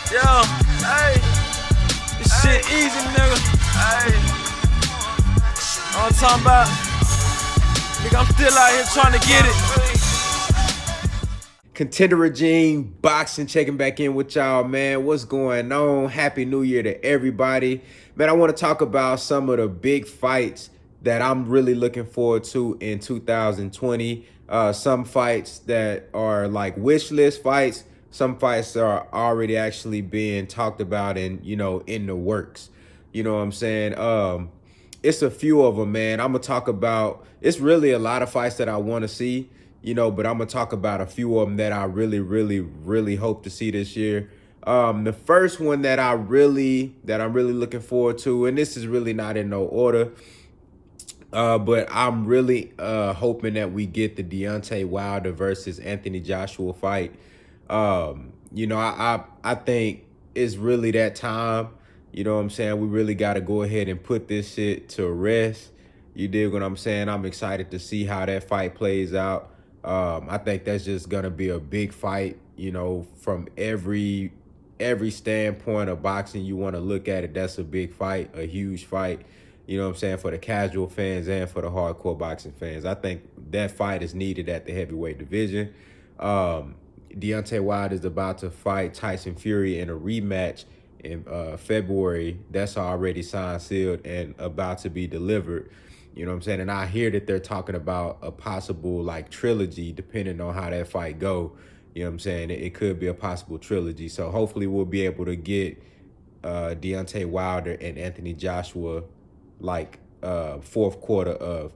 Yo, hey, this shit easy, nigga. Hey, all I'm talking about, nigga, I'm still out here trying to get it. Contender Regime Boxing checking back in with y'all, man. What's going on? Happy New Year to everybody. Man, I want to talk about some of the big fights that I'm really looking forward to in 2020. Some fights that are like wish list fights. Some fights are already actually being talked about and, in the works. You know what I'm saying? It's a few of them, man. I'm going to talk about, it's really a lot of fights that I want to see, but I'm going to talk about a few of them that I really, really, really hope to see this year. The first one that I'm really looking forward to, and this is really not in no order, but I'm really hoping that we get the Deontay Wilder versus Anthony Joshua fight. I think it's really that time. You know what I'm saying? We really got to go ahead and put this shit to rest. You dig what I'm saying? I'm excited to see how that fight plays out. I think that's just gonna be a big fight. From every standpoint of boxing you want to look at it, that's a big fight, a huge fight. You know what I'm saying? For the casual fans and for the hardcore boxing fans, I think that fight is needed at the heavyweight division. Deontay Wilder is about to fight Tyson Fury in a rematch in February. That's already signed, sealed, and about to be delivered. You know what I'm saying? And I hear that they're talking about a possible like trilogy, depending on how that fight go. You know what I'm saying? It could be a possible trilogy. So hopefully we'll be able to get Deontay Wilder and Anthony Joshua like fourth quarter of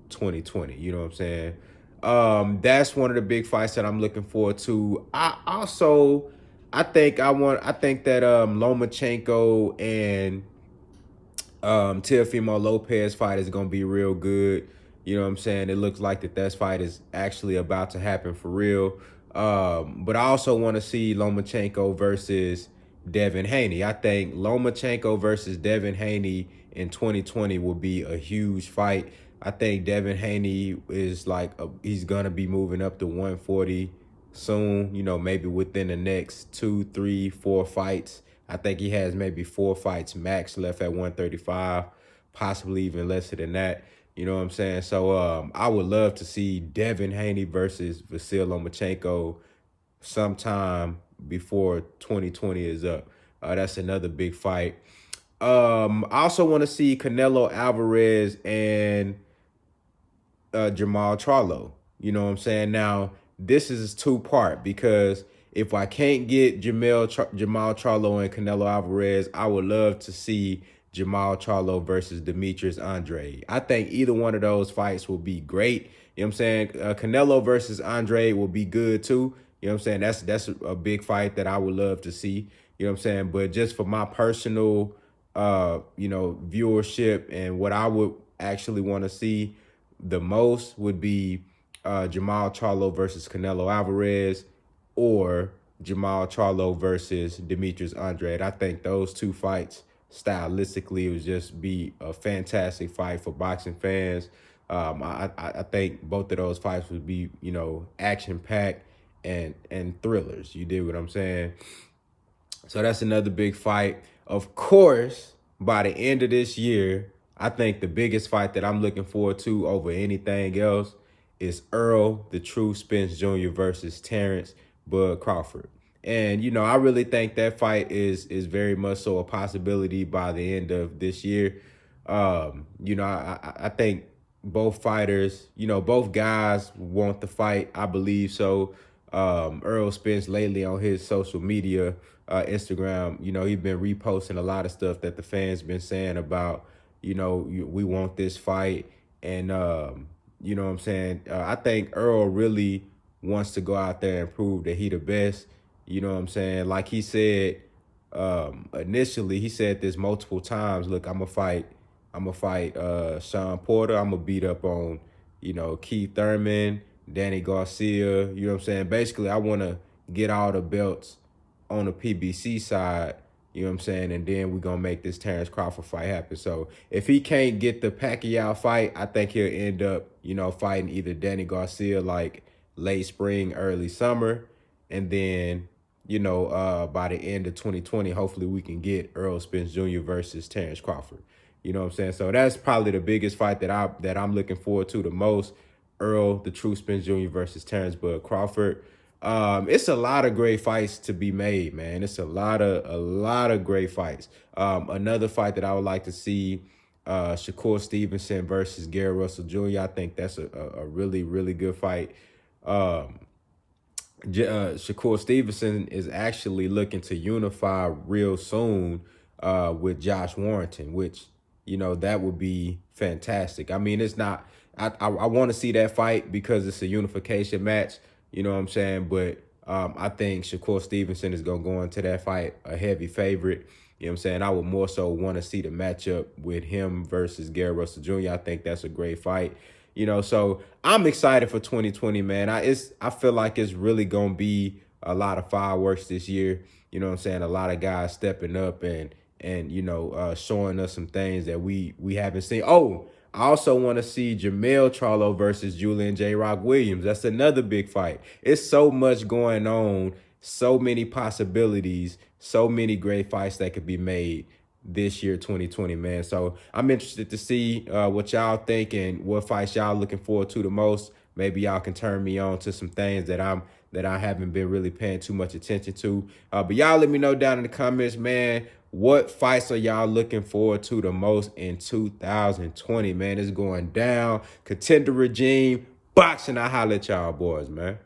2020. You know what I'm saying? That's one of the big fights that I'm looking forward to. I think that Lomachenko and Teofimo Lopez fight is gonna be real good. You know what I'm saying? It looks like that fight is actually about to happen for real. But I also want to see Lomachenko versus Devin Haney. I think Lomachenko versus Devin Haney in 2020 will be a huge fight. I think Devin Haney is he's gonna be moving up to 140 soon. Maybe within the next 2, 3, 4 fights. I think he has maybe 4 fights max left at 135, possibly even less than that. You know what I'm saying? So I would love to see Devin Haney versus Vasyl Lomachenko sometime before 2020 is up. That's another big fight. I also want to see Canelo Alvarez and Jamal Charlo. You know what I'm saying? Now, this is 2-part because if I can't get Jamal Charlo and Canelo Alvarez, I would love to see Jamal Charlo versus Demetrius Andrade. I think either one of those fights will be great. You know what I'm saying? Canelo versus Andrade will be good too. You know what I'm saying? That's a big fight that I would love to see. You know what I'm saying? But just for my personal, viewership and what I would actually want to see the most would be Jamal Charlo versus Canelo Alvarez or Jamal Charlo versus Demetrius Andrade. I think those 2 fights stylistically would just be a fantastic fight for boxing fans. I think both of those fights would be, action-packed and thrillers. You dig what I'm saying? So that's another big fight. Of course, by the end of this year, I think the biggest fight that I'm looking forward to over anything else is Earl the True Spence Jr. versus Terrence Bud Crawford. And, I really think that fight is very much so a possibility by the end of this year. I think both fighters, both guys want the fight. I believe so. Earl Spence lately on his social media, Instagram, he's been reposting a lot of stuff that the fans been saying about, we want this fight. And, you know what I'm saying? I think Earl really wants to go out there and prove that he the best. You know what I'm saying? Like he said, initially, he said this multiple times. Look, I'm gonna fight Sean Porter. I'm gonna beat up on, Keith Thurman, Danny Garcia. You know what I'm saying? Basically, I want to get all the belts on the PBC side. You know what I'm saying? And then we're going to make this Terrence Crawford fight happen. So if he can't get the Pacquiao fight, I think he'll end up, fighting either Danny Garcia like late spring, early summer. And then by the end of 2020, hopefully we can get Errol Spence Jr. versus Terrence Crawford. You know what I'm saying? So that's probably the biggest fight that I'm looking forward to the most. Earl, the True Spence Jr. versus Terrence Bud Crawford. It's a lot of great fights to be made, man. It's a lot of great fights. Another fight that I would like to see, Shakur Stevenson versus Gary Russell Jr. I think that's a really, really good fight. Shakur Stevenson is actually looking to unify real soon with Josh Warrington, which, that would be fantastic. I mean, it's not, I want to see that fight because it's a unification match, you know what I'm saying? But I think Shakur Stevenson is going to go into that fight a heavy favorite. You know what I'm saying? I would more so want to see the matchup with him versus Gary Russell Jr. I think that's a great fight. So I'm excited for 2020, man. I feel like it's really going to be a lot of fireworks this year. You know what I'm saying? A lot of guys stepping up and showing us some things that we haven't seen. Oh, I also want to see Jamel Charlo versus Julian J. Rock Williams. That's another big fight. It's so much going on, so many possibilities, so many great fights that could be made this year, 2020, man. So I'm interested to see what y'all think and what fights y'all looking forward to the most. Maybe y'all can turn me on to some things that I haven't been really paying too much attention to. But y'all let me know down in the comments, man. What fights are y'all looking forward to the most in 2020, man? It's going down. Contender regime, boxing. I holla at y'all boys, man.